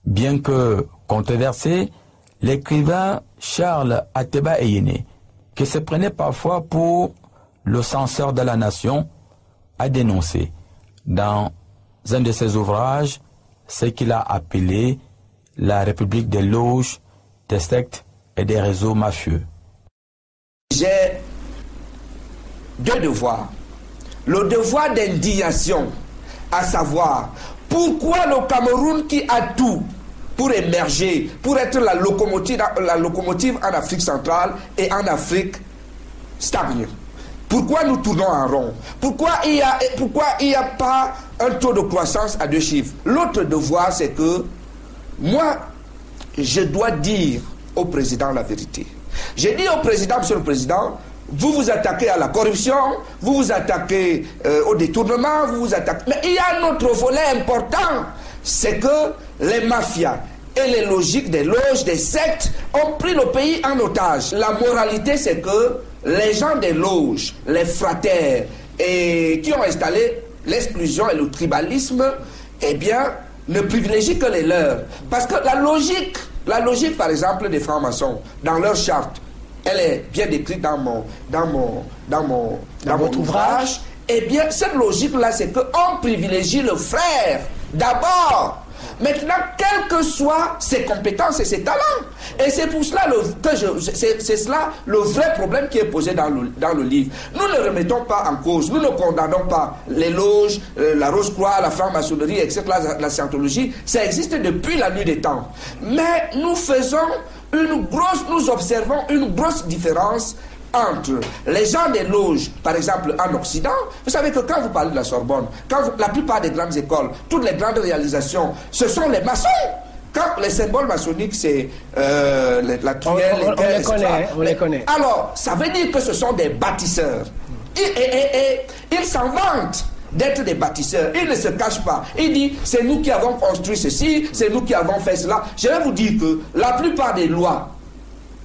Bien que controversé, l'écrivain Charles Ateba Eyene, qui se prenait parfois pour le censeur de la nation, a dénoncé dans un de ses ouvrages ce qu'il a appelé la République des loges, des sectes et des réseaux mafieux. J'ai deux devoirs. Le devoir d'indignation, à savoir pourquoi le Cameroun qui a tout pour émerger, pour être la locomotive en Afrique centrale et en Afrique stagne. Pourquoi nous tournons en rond? Pourquoi il n'y a pas un taux de croissance à 2 chiffres? L'autre devoir, c'est que moi, je dois dire au président la vérité. J'ai dit au président, monsieur le président, vous vous attaquez à la corruption, vous vous attaquez au détournement, vous vous attaquez... Mais il y a un autre volet important, c'est que les mafias et les logiques des loges, des sectes ont pris le pays en otage. La moralité, c'est que les gens des loges, les fraternes, et qui ont installé l'exclusion et le tribalisme, eh bien, ne privilégient que les leurs. Parce que la logique par exemple, des francs-maçons, dans leur charte, elle est bien décrite dans mon ouvrage. Eh bien, cette logique-là, c'est qu'on privilégie le frère d'abord. Maintenant, quelles que soient ses compétences et ses talents. Et c'est pour cela c'est cela le vrai problème qui est posé dans le livre. Nous ne remettons pas en cause, nous ne condamnons pas les loges, la Rose-Croix, la franc-maçonnerie, etc., la scientologie. Ça existe depuis la nuit des temps. Mais nous observons une grosse différence entre les gens des loges, par exemple en Occident. Vous savez que quand vous parlez de la Sorbonne, la plupart des grandes écoles, toutes les grandes réalisations, ce sont les maçons. Quand les symboles maçonniques, c'est la truelle, on les connaît. Alors, ça veut dire que ce sont des bâtisseurs. Et ils s'en vantent d'être des bâtisseurs. Ils ne se cachent pas. Ils disent, c'est nous qui avons construit ceci, c'est nous qui avons fait cela. Je vais vous dire que la plupart des lois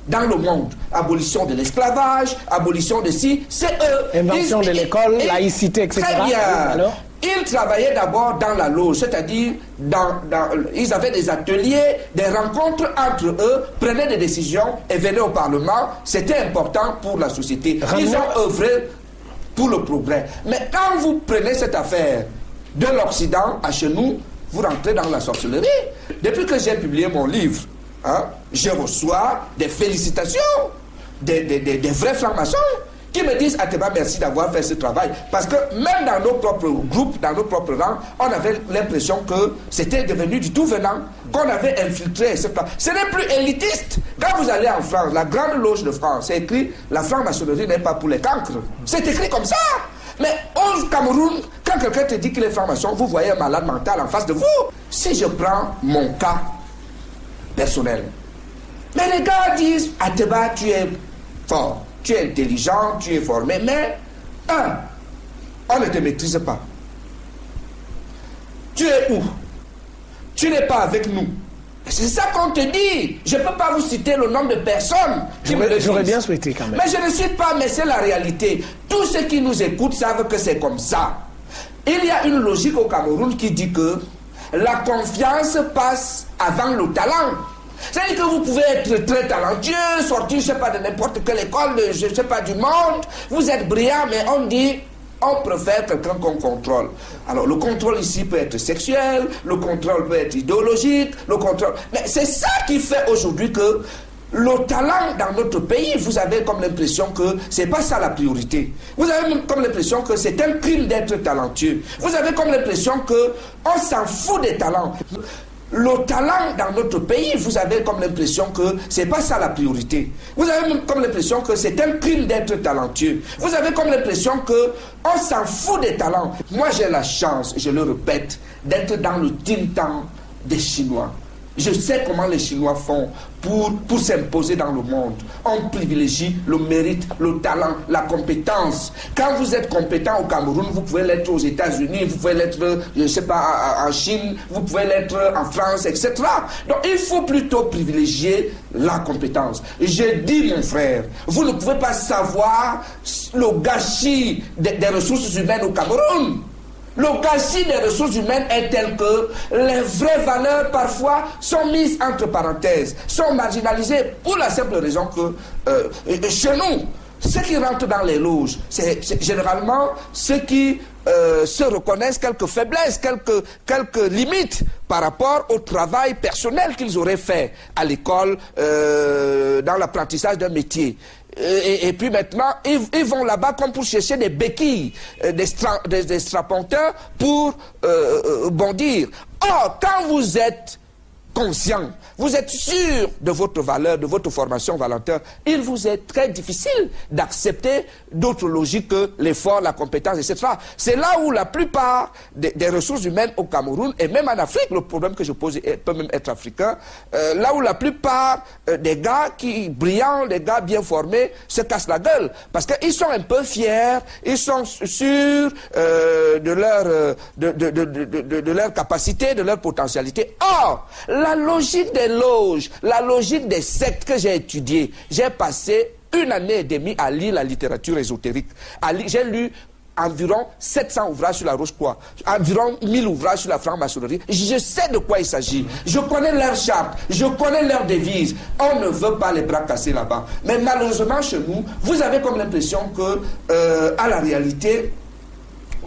dans le monde, abolition de l'esclavage, abolition de ci, c'est eux. Invention de l'école, laïcité, etc. Très bien. Alors, ils travaillaient d'abord dans la loge, c'est-à-dire ils avaient des ateliers, des rencontres entre eux, prenaient des décisions et venaient au Parlement. C'était important pour la société. Ils ont œuvré pour le progrès. Mais quand vous prenez cette affaire de l'Occident à chez nous, vous rentrez dans la sorcellerie. Depuis que j'ai publié mon livre, je reçois des félicitations des vrais francs-maçons qui me disent Ateba, merci d'avoir fait ce travail. Parce que même dans nos propres groupes, dans nos propres rangs, on avait l'impression que c'était devenu du tout venant, qu'on avait infiltré. Ce n'est plus élitiste. Quand vous allez en France, la grande loge de France, c'est écrit la franc-maçonnerie n'est pas pour les cancres. C'est écrit comme ça. Mais au Cameroun, quand quelqu'un te dit qu'il est franc-maçon, vous voyez un malade mental en face de vous. Si je prends mon cas personnel, mais les gars disent Ateba, tu es fort, tu es intelligent, tu es formé, mais on ne te maîtrise pas. Tu es où? Tu n'es pas avec nous. C'est ça qu'on te dit. Je ne peux pas vous citer le nombre de personnes qui me le disent. J'aurais bien souhaité quand même. Mais je ne cite pas, mais c'est la réalité. Tous ceux qui nous écoutent savent que c'est comme ça. Il y a une logique au Cameroun qui dit que la confiance passe avant le talent. C'est-à-dire que vous pouvez être très talentueux, sortir, je ne sais pas, de n'importe quelle école, je ne sais pas, du monde. Vous êtes brillant, mais on dit, on préfère quelqu'un qu'on contrôle. Alors, le contrôle ici peut être sexuel, le contrôle peut être idéologique, le contrôle... Mais c'est ça qui fait aujourd'hui que le talent dans notre pays, vous avez comme l'impression que c'est pas ça la priorité. Vous avez comme l'impression que c'est un crime d'être talentueux. Vous avez comme l'impression que on s'en fout des talents. Le talent dans notre pays, vous avez comme l'impression que c'est pas ça la priorité. Vous avez comme l'impression que c'est un crime d'être talentueux. Vous avez comme l'impression que on s'en fout des talents. Moi, j'ai la chance, je le répète, d'être dans le think-tank des Chinois. Je sais comment les Chinois font pour s'imposer dans le monde. On privilégie le mérite, le talent, la compétence. Quand vous êtes compétent au Cameroun, vous pouvez l'être aux États-Unis, vous pouvez l'être, je ne sais pas, en Chine, vous pouvez l'être en France, etc. Donc il faut plutôt privilégier la compétence. Je dis, mon frère, vous ne pouvez pas savoir le gâchis des ressources humaines au Cameroun. Le gâchis des ressources humaines est tel que les vraies valeurs parfois sont mises entre parenthèses, sont marginalisées pour la simple raison que chez nous, ceux qui rentrent dans les loges, c'est généralement ceux qui se reconnaissent quelques faiblesses, quelques limites par rapport au travail personnel qu'ils auraient fait à l'école, dans l'apprentissage d'un métier. Et puis maintenant, ils vont là-bas comme pour chercher des béquilles, des straponteurs pour bondir. Or, quand vous êtes conscient, vous êtes sûr de votre valeur, de votre formation volontaire, il vous est très difficile d'accepter d'autres logiques que l'effort, la compétence, etc. C'est là où la plupart des ressources humaines au Cameroun, et même en Afrique, le problème que je pose peut même être africain, là où la plupart des gars brillants, des gars bien formés, se cassent la gueule. Parce qu'ils sont un peu fiers, ils sont sûrs de leur capacité, de leur potentialité. Or, la logique des loges, la logique des sectes que j'ai étudiées, j'ai passé 1 année et demie à lire la littérature ésotérique. J'ai lu environ 700 ouvrages sur la Rose-Croix, environ 1000 ouvrages sur la franc-maçonnerie. Je sais de quoi il s'agit. Je connais leur charte, je connais leur devise. On ne veut pas les bras cassés là-bas. Mais malheureusement, chez nous, vous avez comme l'impression que, à la réalité,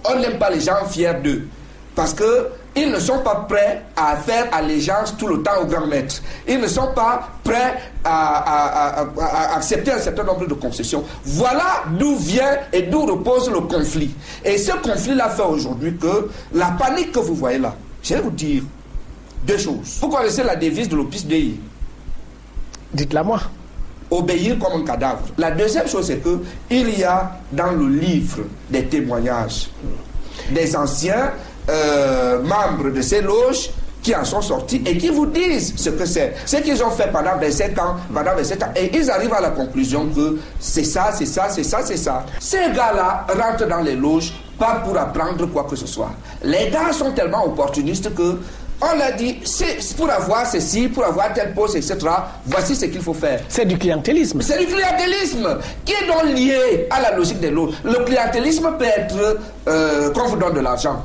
on n'aime pas les gens fiers d'eux. Parce qu'ils ne sont pas prêts à faire allégeance tout le temps au grand maître. Ils ne sont pas prêts à accepter un certain nombre de concessions. Voilà d'où vient et d'où repose le conflit. Et ce conflit-là fait aujourd'hui que la panique que vous voyez là, je vais vous dire 2 choses. Vous connaissez la devise de l'Opus Dei? Dites-la moi. Obéir comme un cadavre. La deuxième chose, c'est qu'il y a dans le livre des témoignages des anciens membres de ces loges qui en sont sortis et qui vous disent ce que c'est. Ce qu'ils ont fait pendant 27 ans, et ils arrivent à la conclusion que c'est ça, c'est ça, c'est ça, c'est ça. Ces gars-là rentrent dans les loges pas pour apprendre quoi que ce soit. Les gars sont tellement opportunistes que on leur dit, c'est pour avoir ceci, pour avoir tel poste, etc. Voici ce qu'il faut faire. C'est du clientélisme. C'est du clientélisme qui est donc lié à la logique des loges. Le clientélisme peut être qu'on vous donne de l'argent,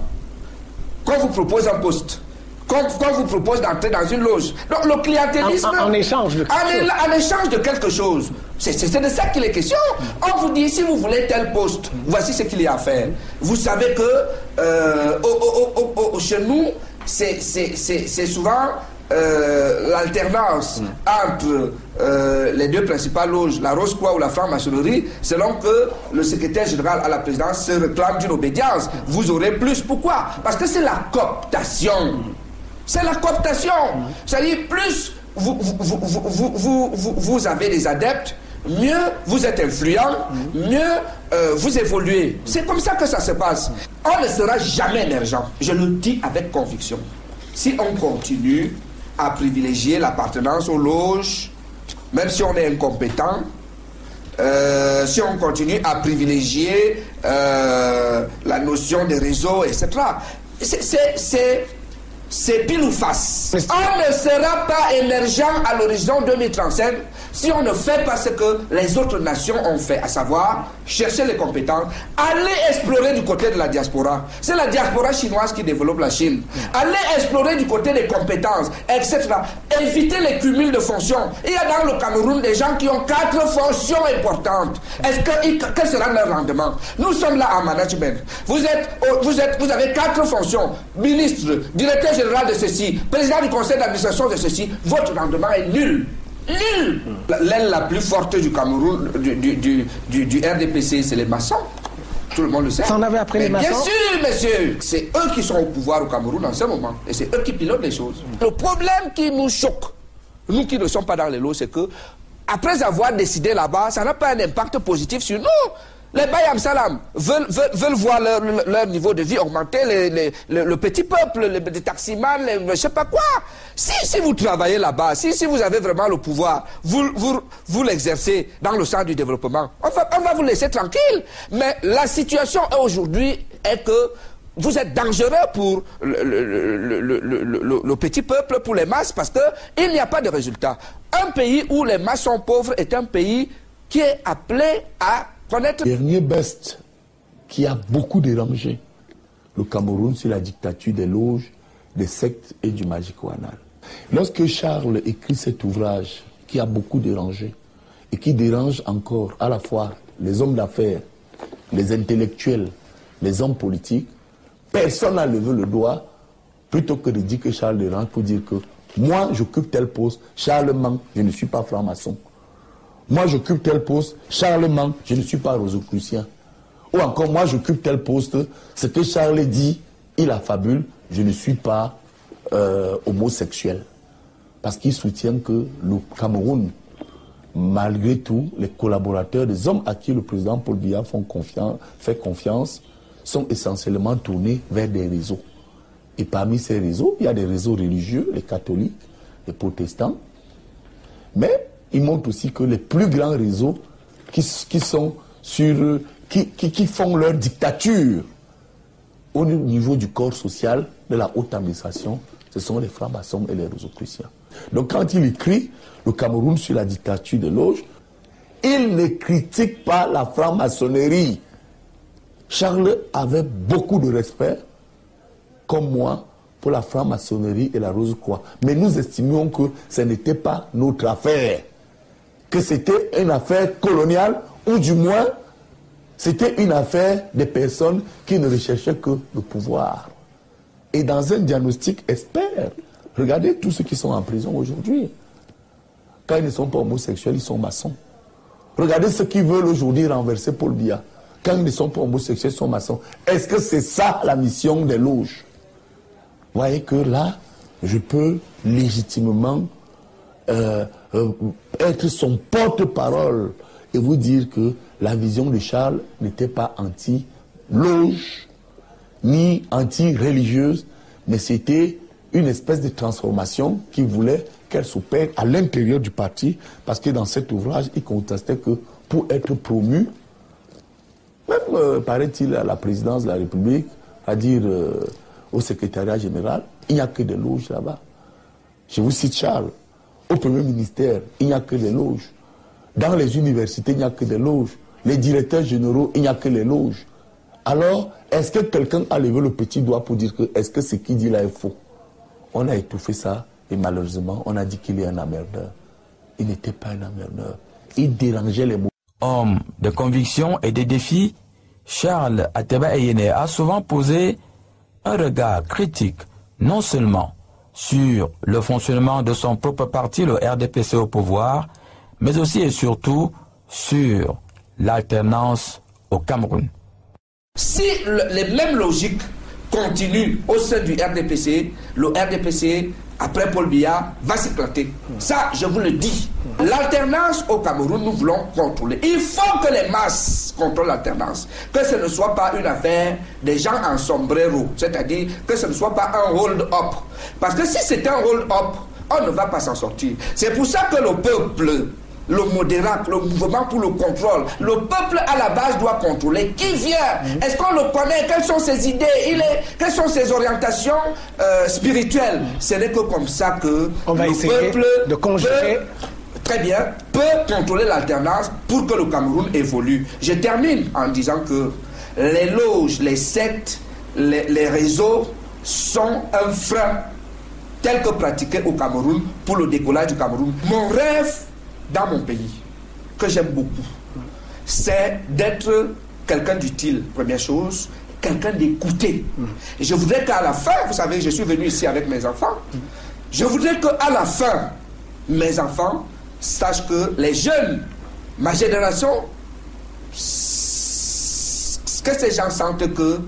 qu'on vous propose un poste, qu'on vous propose d'entrer dans une loge. Donc le clientélisme... En échange de quelque chose. En échange de quelque chose. C'est de ça qu'il est question. On vous dit, si vous voulez tel poste, voici ce qu'il y a à faire. Vous savez que chez nous, c'est souvent l'alternance entre les 2 principales loges, la Rose-Croix ou la franc-maçonnerie, selon que le secrétaire général à la présidence se réclame d'une obédience. Vous aurez plus. Pourquoi? Parce que c'est la cooptation. C'est la cooptation. C'est-à-dire, plus vous avez des adeptes, mieux vous êtes influent, mieux vous évoluez. C'est comme ça que ça se passe. On ne sera jamais émergent. Je le dis avec conviction. Si on continue à privilégier l'appartenance aux loges, même si on est incompétent, si on continue à privilégier la notion des réseaux, etc., c'est pile ou face. On ne sera pas émergent à l'horizon 2035 si on ne fait pas ce que les autres nations ont fait, à savoir chercher les compétences, aller explorer du côté de la diaspora. C'est la diaspora chinoise qui développe la Chine. Aller explorer du côté des compétences, etc. Éviter les cumuls de fonctions. Il y a dans le Cameroun des gens qui ont 4 fonctions importantes. Quel sera leur rendement? Nous sommes là en management. Vous avez 4 fonctions. Ministre, directeur général de ceci, président du conseil d'administration de ceci. Votre rendement est nul. Nul. L'aile la plus forte du Cameroun, du RDPC, c'est les maçons. Tout le monde le sait. Ça en avait après les maçons? Bien sûr, messieurs. C'est eux qui sont au pouvoir au Cameroun en ce moment. Et c'est eux qui pilotent les choses. Le problème qui nous choque, nous qui ne sommes pas dans les lots, c'est que, après avoir décidé là-bas, ça n'a pas un impact positif sur nous. Les Bayam Salam veulent voir leur niveau de vie augmenter, le petit peuple, les taximans, je ne sais pas quoi. Si vous travaillez là-bas, si vous avez vraiment le pouvoir, vous l'exercez dans le sens du développement, on va vous laisser tranquille. Mais la situation aujourd'hui est que vous êtes dangereux pour le petit peuple, pour les masses, parce qu'il n'y a pas de résultat. Un pays où les masses sont pauvres est un pays qui est appelé à connaître... Le dernier best qui a beaucoup dérangé le Cameroun sous la dictature des loges, des sectes et du magicoanal. Lorsque Charles écrit cet ouvrage qui a beaucoup dérangé et qui dérange encore à la fois les hommes d'affaires, les intellectuels, les hommes politiques, personne n'a levé le doigt plutôt que de dire que Charles dérange pour dire que moi j'occupe tel poste, Charles ment, je ne suis pas franc-maçon. Moi j'occupe tel poste, Charles ment, je ne suis pas rosicrucien. Ou encore moi j'occupe tel poste, ce que Charles dit, il affabule, je ne suis pas homosexuel. Parce qu'il soutient que le Cameroun, malgré tout, les collaborateurs, les hommes à qui le président Paul Biya fait confiance, sont essentiellement tournés vers des réseaux. Et parmi ces réseaux, il y a des réseaux religieux, les catholiques, les protestants. Mais il montre aussi que les plus grands réseaux qui font leur dictature au niveau du corps social, de la haute administration, ce sont les francs-maçons et les rosicruciens. Donc quand il écrit le Cameroun sur la dictature des loges, il ne critique pas la franc-maçonnerie. Charles avait beaucoup de respect, comme moi, pour la franc-maçonnerie et la Rose-Croix. Mais nous estimions que ce n'était pas notre affaire, que c'était une affaire coloniale, ou du moins, c'était une affaire des personnes qui ne recherchaient que le pouvoir. Et dans un diagnostic expert, regardez tous ceux qui sont en prison aujourd'hui. Quand ils ne sont pas homosexuels, ils sont maçons. Regardez ceux qui veulent aujourd'hui renverser Paul Biya. Quand ils ne sont pas homosexuels, ils sont maçons. Est-ce que c'est ça la mission des loges? Vous voyez que là, je peux légitimement être son porte-parole et vous dire que la vision de Charles n'était pas anti-loge, ni anti-religieuse, mais c'était une espèce de transformation qui voulait qu'elle s'opère à l'intérieur du parti, parce que dans cet ouvrage, il contestait que pour être promu, même, paraît-il, à la présidence de la République, à dire au secrétariat général, il n'y a que des loges là-bas. Je vous cite Charles. Au premier ministère, il n'y a que des loges. Dans les universités, il n'y a que des loges. Les directeurs généraux, il n'y a que les loges. Alors, est-ce que quelqu'un a levé le petit doigt pour dire que est-ce que ce qu'il dit là est faux? On a étouffé ça et malheureusement, on a dit qu'il est un emmerdeur. Il n'était pas un emmerdeur. Il dérangeait les mots. Homme de conviction et de défis, Charles Ateba Eyene a souvent posé un regard critique, non seulement sur le fonctionnement de son propre parti, le RDPC au pouvoir, mais aussi et surtout sur l'alternance au Cameroun. Si les mêmes logiques continuent au sein du RDPC, le RDPC, après Paul Biya, va s'éclater. Ça, je vous le dis. L'alternance au Cameroun, nous voulons contrôler. Il faut que les masses contrôlent l'alternance. Que ce ne soit pas une affaire des gens en sombrero. C'est-à-dire que ce ne soit pas un hold-up. Parce que si c'est un hold-up, on ne va pas s'en sortir. C'est pour ça que le peuple, le modérat, le mouvement pour le contrôle, le peuple à la base doit contrôler. Qui vient? Est-ce qu'on le connaît? Quelles sont ses idées? Quelles sont ses orientations spirituelles? Ce n'est que comme ça que on va essayer peuple de conjuguer. peut contrôler l'alternance pour que le Cameroun évolue. Je termine en disant que les loges, les sectes, les réseaux sont un frein tel que pratiqué au Cameroun pour le décollage du Cameroun. Mon rêve dans mon pays, que j'aime beaucoup, c'est d'être quelqu'un d'utile, première chose, quelqu'un d'écouté. Et je voudrais qu'à la fin, vous savez, je suis venu ici avec mes enfants, je voudrais qu'à la fin, mes enfants sachent que les jeunes, ma génération, que ces gens sentent que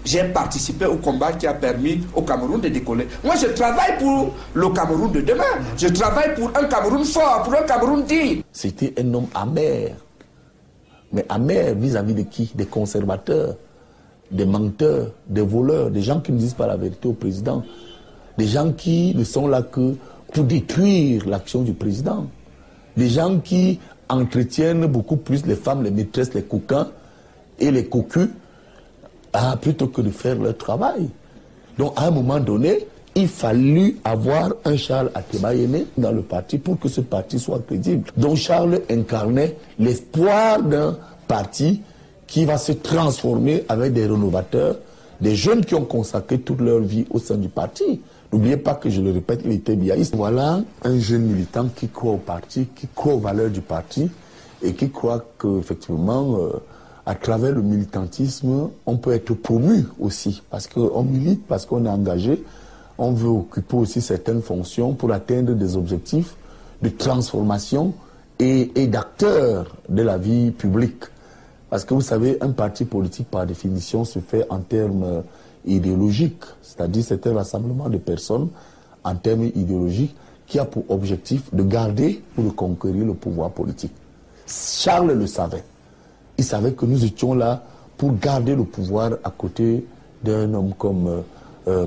j'ai participé au combat qui a permis au Cameroun de décoller. Moi, je travaille pour le Cameroun de demain. Je travaille pour un Cameroun fort, pour un Cameroun digne. C'était un homme amer. Mais amer vis-à-vis de qui? Des conservateurs, des menteurs, des voleurs, des gens qui ne disent pas la vérité au président, des gens qui ne sont là que pour détruire l'action du président, des gens qui entretiennent beaucoup plus les femmes, les maîtresses, les coquins et les cocus, plutôt que de faire leur travail. Donc à un moment donné, il fallut avoir un Charles Ateba Eyene dans le parti pour que ce parti soit crédible. Donc Charles incarnait l'espoir d'un parti qui va se transformer avec des rénovateurs, des jeunes qui ont consacré toute leur vie au sein du parti. N'oubliez pas que, je le répète, il était biaïste. Voilà un jeune militant qui croit au parti, qui croit aux valeurs du parti et qui croit qu'effectivement, à travers le militantisme, on peut être promu aussi. Parce qu'on milite, parce qu'on est engagé, on veut occuper aussi certaines fonctions pour atteindre des objectifs de transformation et d'acteur de la vie publique. Parce que vous savez, un parti politique, par définition, se fait en termes idéologiques. C'est-à-dire, c'est un rassemblement de personnes en termes idéologiques qui a pour objectif de garder ou de conquérir le pouvoir politique. Charles le savait. Il savait que nous étions là pour garder le pouvoir à côté d'un homme comme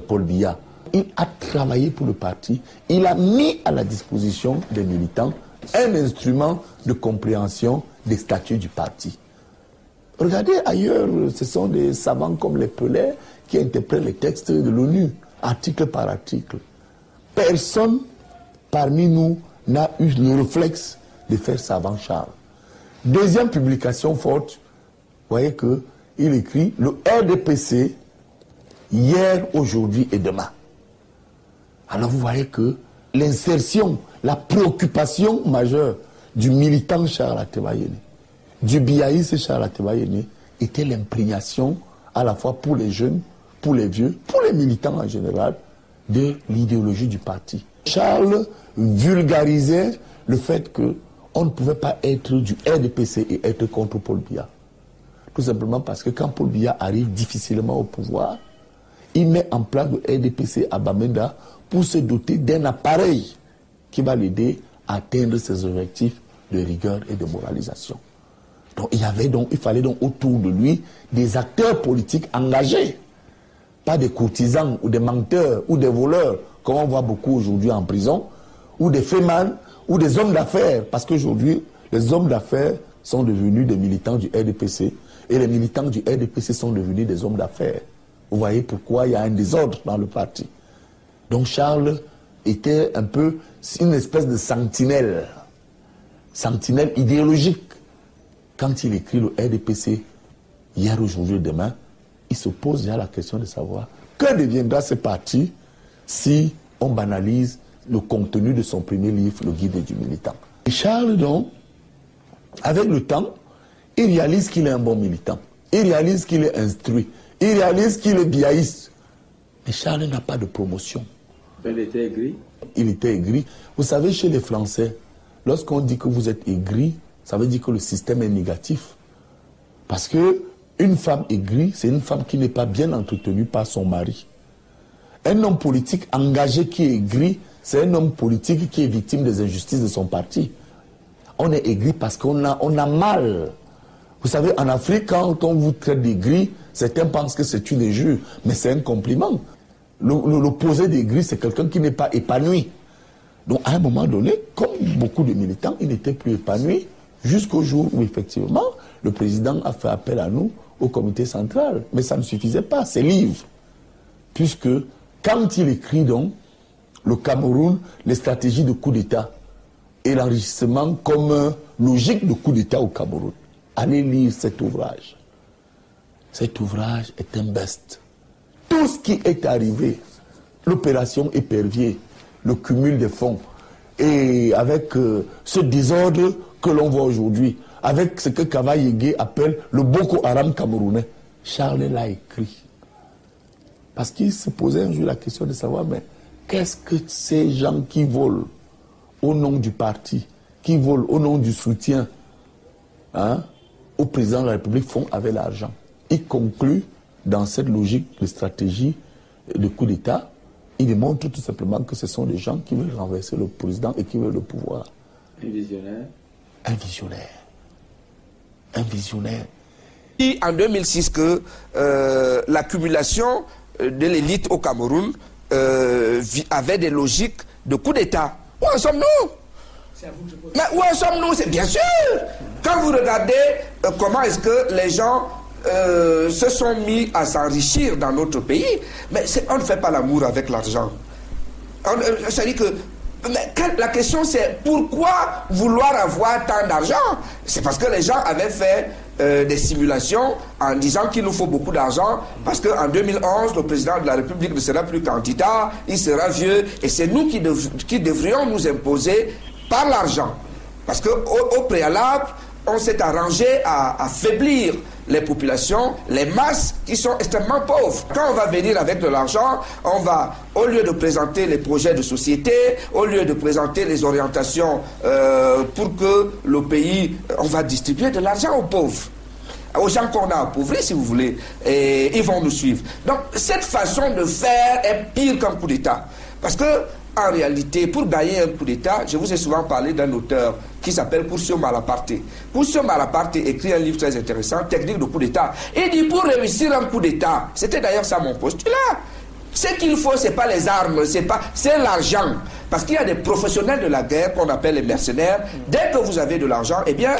Paul Biya. Il a travaillé pour le parti. Il a mis à la disposition des militants un instrument de compréhension des statuts du parti. Regardez ailleurs, ce sont des savants comme les Pelé qui interprètent les textes de l'ONU, article par article. Personne parmi nous n'a eu le réflexe de faire ça avant Charles. Deuxième publication forte, vous voyez qu'il écrit le RDPC hier, aujourd'hui et demain. Alors vous voyez que l'insertion, la préoccupation majeure du militant Charles Ateba Yéné, du biaïste Charles Ateba Yéné, était l'imprégnation à la fois pour les jeunes, pour les vieux, pour les militants en général, de l'idéologie du parti. Charles vulgarisait le fait qu'on ne pouvait pas être du RDPC et être contre Paul Biya. Tout simplement parce que quand Paul Biya arrive difficilement au pouvoir, il met en place le RDPC à Bamenda pour se doter d'un appareil qui va l'aider à atteindre ses objectifs de rigueur et de moralisation. Donc il fallait donc autour de lui des acteurs politiques engagés, pas des courtisans ou des menteurs ou des voleurs, comme on voit beaucoup aujourd'hui en prison, ou des fémans ou des hommes d'affaires, parce qu'aujourd'hui, les hommes d'affaires sont devenus des militants du RDPC et les militants du RDPC sont devenus des hommes d'affaires. Vous voyez pourquoi il y a un désordre dans le parti. Donc Charles était un peu une espèce de sentinelle idéologique. Quand il écrit le RDPC, hier, aujourd'hui, demain, il se pose déjà la question de savoir que deviendra ce parti si on banalise le contenu de son premier livre, Le Guide du militant. Et Charles, donc, avec le temps, il réalise qu'il est un bon militant. Il réalise qu'il est instruit. Il réalise qu'il est biaïste. Mais Charles n'a pas de promotion. Il était aigri. Il était aigri. Vous savez, chez les Français, lorsqu'on dit que vous êtes aigri, ça veut dire que le système est négatif. Parce que une femme aigrie, c'est une femme qui n'est pas bien entretenue par son mari. Un homme politique engagé qui est aigri, c'est un homme politique qui est victime des injustices de son parti. On est aigri parce qu'on a mal. Vous savez, en Afrique, quand on vous traite d'aigri, certains pensent que c'est une injure, mais c'est un compliment. L'opposé d'aigri, c'est quelqu'un qui n'est pas épanoui. Donc, à un moment donné, comme beaucoup de militants, il n'était plus épanoui, jusqu'au jour où, effectivement, le président a fait appel à nous, au comité central. Mais ça ne suffisait pas, ces livres. Puisque, quand il écrit donc, le Cameroun, les stratégies de coup d'État et l'enrichissement comme logique de coup d'État au Cameroun, allez lire cet ouvrage. Cet ouvrage est un best. Tout ce qui est arrivé, l'opération Épervier, le cumul des fonds, et avec ce désordre que l'on voit aujourd'hui, avec ce que Kava Yégué appelle le Boko Haram camerounais, Charles l'a écrit. Parce qu'il se posait un jour la question de savoir, mais qu'est-ce que ces gens qui volent au nom du parti, qui volent au nom du soutien au président de la République font avec l'argent? Il conclut dans cette logique de stratégie de coup d'État. Il démontre tout simplement que ce sont des gens qui veulent renverser le président et qui veulent le pouvoir. Un visionnaire. Un visionnaire. Un visionnaire. Et en 2006 que l'accumulation de l'élite au Cameroun avait des logiques de coup d'État. Où en sommes-nous? Mais où en sommes-nous? C'est bien sûr. Quand vous regardez comment est-ce que les gens se sont mis à s'enrichir dans notre pays, mais on ne fait pas l'amour avec l'argent. C'est-à-dire que la question c'est pourquoi vouloir avoir tant d'argent? C'est parce que les gens avaient fait des simulations en disant qu'il nous faut beaucoup d'argent parce qu'en 2011, le président de la République ne sera plus candidat, il sera vieux et c'est nous qui devrions nous imposer par l'argent. Parce qu'au préalable, on s'est arrangé à affaiblir les populations, les masses qui sont extrêmement pauvres. Quand on va venir avec de l'argent, on va, au lieu de présenter les projets de société, au lieu de présenter les orientations pour que le pays, on va distribuer de l'argent aux pauvres, aux gens qu'on a appauvris, si vous voulez, et ils vont nous suivre. Donc, cette façon de faire est pire qu'un coup d'État. Parce que, en réalité, pour gagner un coup d'État, je vous ai souvent parlé d'un auteur qui s'appelle Curcio Malaparte. Curcio Malaparte écrit un livre très intéressant, Technique de coup d'État. Il dit, pour réussir un coup d'État, c'était d'ailleurs ça mon postulat, ce qu'il faut, c'est pas les armes, c'est l'argent. Parce qu'il y a des professionnels de la guerre qu'on appelle les mercenaires. Dès que vous avez de l'argent, eh bien,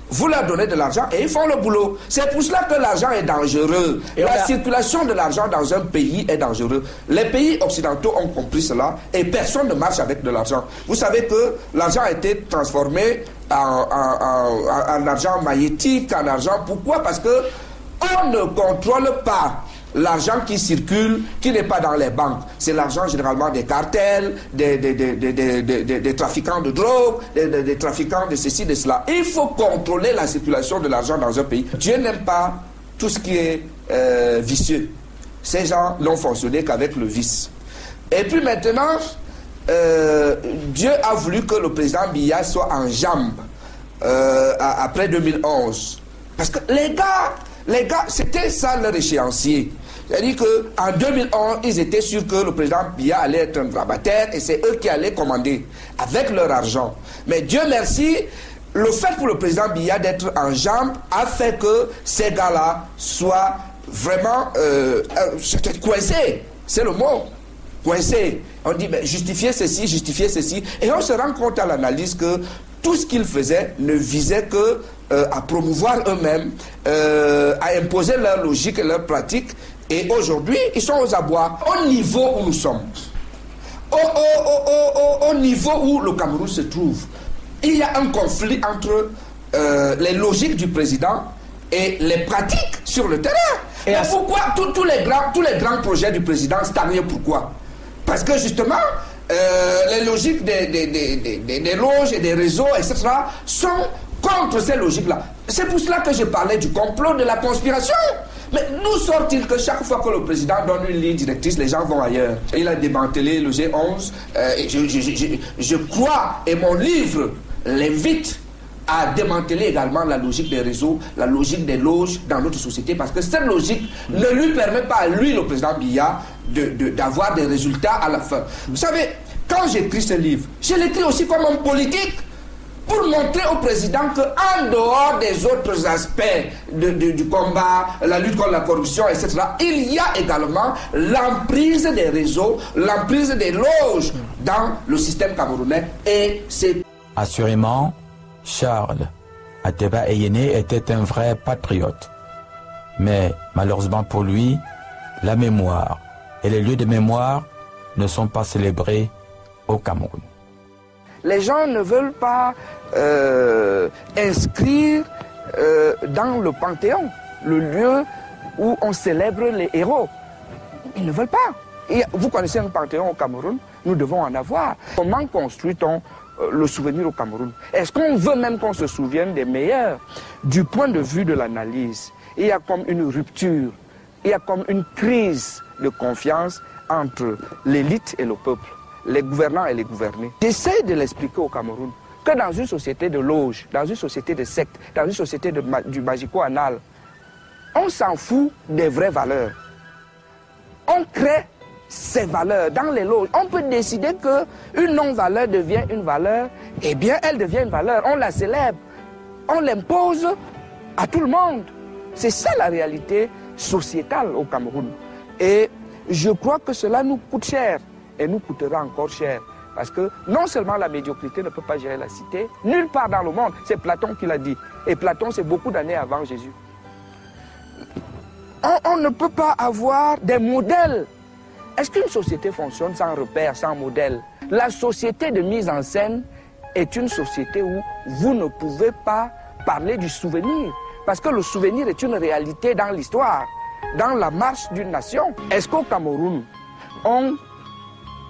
vous leur donnez de l'argent et ils font le boulot. C'est pour cela que l'argent est dangereux. Et la circulation de l'argent dans un pays est dangereux. Les pays occidentaux ont compris cela et personne ne marche avec de l'argent. Vous savez que l'argent a été transformé en argent magnétique, en argent. Pourquoi? Parce que on ne contrôle pas l'argent qui circule, qui n'est pas dans les banques. C'est l'argent généralement des cartels, des trafiquants de drogue, des trafiquants de ceci, de cela. Il faut contrôler la circulation de l'argent dans un pays. Dieu n'aime pas tout ce qui est vicieux. Ces gens n'ont fonctionné qu'avec le vice. Et puis maintenant, Dieu a voulu que le président Biya soit en jambes après 2011. Parce que les gars, c'était ça leur échéancier. C'est-à-dire qu'en 2011, ils étaient sûrs que le président Biya allait être un grabataire et c'est eux qui allaient commander avec leur argent. Mais Dieu merci, le fait pour le président Biya d'être en jambes a fait que ces gars-là soient vraiment coincés. C'est le mot. Coincés. On dit, mais justifier ceci, et on se rend compte à l'analyse que tout ce qu'ils faisaient ne visait que à promouvoir eux-mêmes, à imposer leur logique et leur pratique. Et aujourd'hui, ils sont aux abois. Au niveau où nous sommes, au niveau où le Cameroun se trouve, il y a un conflit entre les logiques du président et les pratiques sur le terrain. Et pourquoi tous les grands projets du président stagnaient? Pourquoi? Parce que justement, les logiques des loges et des réseaux, etc., sont contre ces logiques-là. C'est pour cela que je parlais du complot, de la conspiration. Mais nous sort-il que chaque fois que le président donne une ligne directrice, les gens vont ailleurs? Il a démantelé le G11. Je crois, et mon livre l'invite à démanteler également la logique des réseaux, la logique des loges dans notre société, parce que cette logique ne lui permet pas à lui, le président Biya, d'avoir des résultats à la fin. Vous savez, quand j'écris ce livre, je l'écris aussi comme homme politique, pour montrer au président qu'en dehors des autres aspects du combat, la lutte contre la corruption, etc., il y a également l'emprise des réseaux, l'emprise des loges dans le système camerounais. Et c'est... Assurément, Charles Ateba Eyene était un vrai patriote. Mais malheureusement pour lui, la mémoire et les lieux de mémoire ne sont pas célébrés au Cameroun. Les gens ne veulent pas inscrire dans le Panthéon, le lieu où on célèbre les héros. Ils ne veulent pas. Et vous connaissez un Panthéon au Cameroun, nous devons en avoir. Comment construit-on le souvenir au Cameroun? Est-ce qu'on veut même qu'on se souvienne des meilleurs? Du point de vue de l'analyse, il y a comme une rupture, il y a comme une crise de confiance entre l'élite et le peuple, les gouvernants et les gouvernés. J'essaie de l'expliquer au Cameroun que dans une société de loges, dans une société de sectes, dans une société du magico-anal, on s'en fout des vraies valeurs. On crée ces valeurs dans les loges. On peut décider qu'une non-valeur devient une valeur, eh bien elle devient une valeur, on la célèbre, on l'impose à tout le monde. C'est ça la réalité sociétale au Cameroun. Et je crois que cela nous coûte cher. Et nous coûtera encore cher. Parce que non seulement la médiocrité ne peut pas gérer la cité, nulle part dans le monde, c'est Platon qui l'a dit. Et Platon, c'est beaucoup d'années avant Jésus. On ne peut pas avoir des modèles. Est-ce qu'une société fonctionne sans repère, sans modèle? La société de mise en scène est une société où vous ne pouvez pas parler du souvenir. Parce que le souvenir est une réalité dans l'histoire, dans la marche d'une nation. Est-ce qu'au Cameroun, on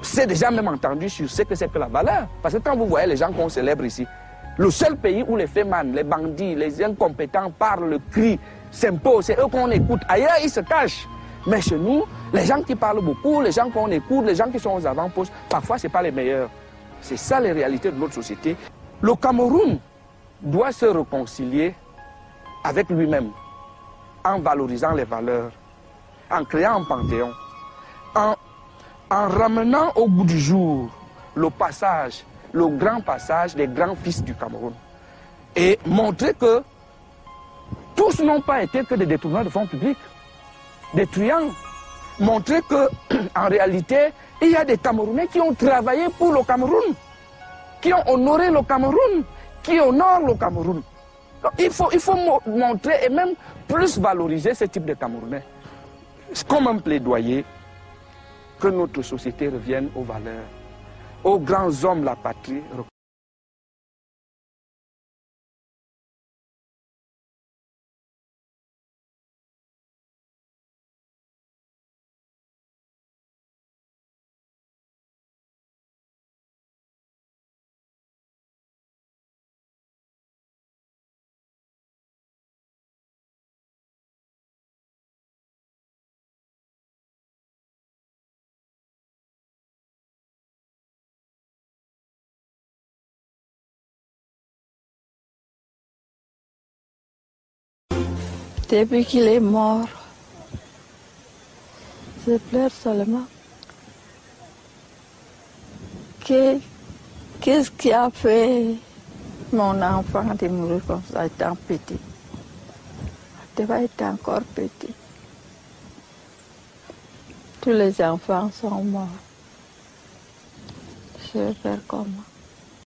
s'est déjà même entendu sur ce que c'est que la valeur? Parce que quand vous voyez les gens qu'on célèbre ici, le seul pays où les fémans, les bandits, les incompétents parlent, crient, s'imposent, c'est eux qu'on écoute. Ailleurs, ils se cachent. Mais chez nous, les gens qui parlent beaucoup, les gens qu'on écoute, les gens qui sont aux avant-postes, parfois, ce n'est pas les meilleurs. C'est ça les réalités de notre société. Le Cameroun doit se réconcilier avec lui-même, en valorisant les valeurs, en créant un panthéon, en ramenant au bout du jour le passage, le grand passage des grands fils du Cameroun. Et montrer que tous n'ont pas été que des détourneurs de fonds publics, des truands. Montrer que, en réalité, il y a des Camerounais qui ont travaillé pour le Cameroun, qui ont honoré le Cameroun, qui honorent le Cameroun. Donc, il faut montrer et même plus valoriser ce type de Camerounais. C'est comme un plaidoyer que notre société revienne aux valeurs, aux grands hommes de la patrie. Depuis qu'il est mort, je pleure seulement. Qu'est-ce qui a fait mon enfant de mourir comme ça étant petit? Il devait être encore petit. Tous les enfants sont morts. Je vais faire comment?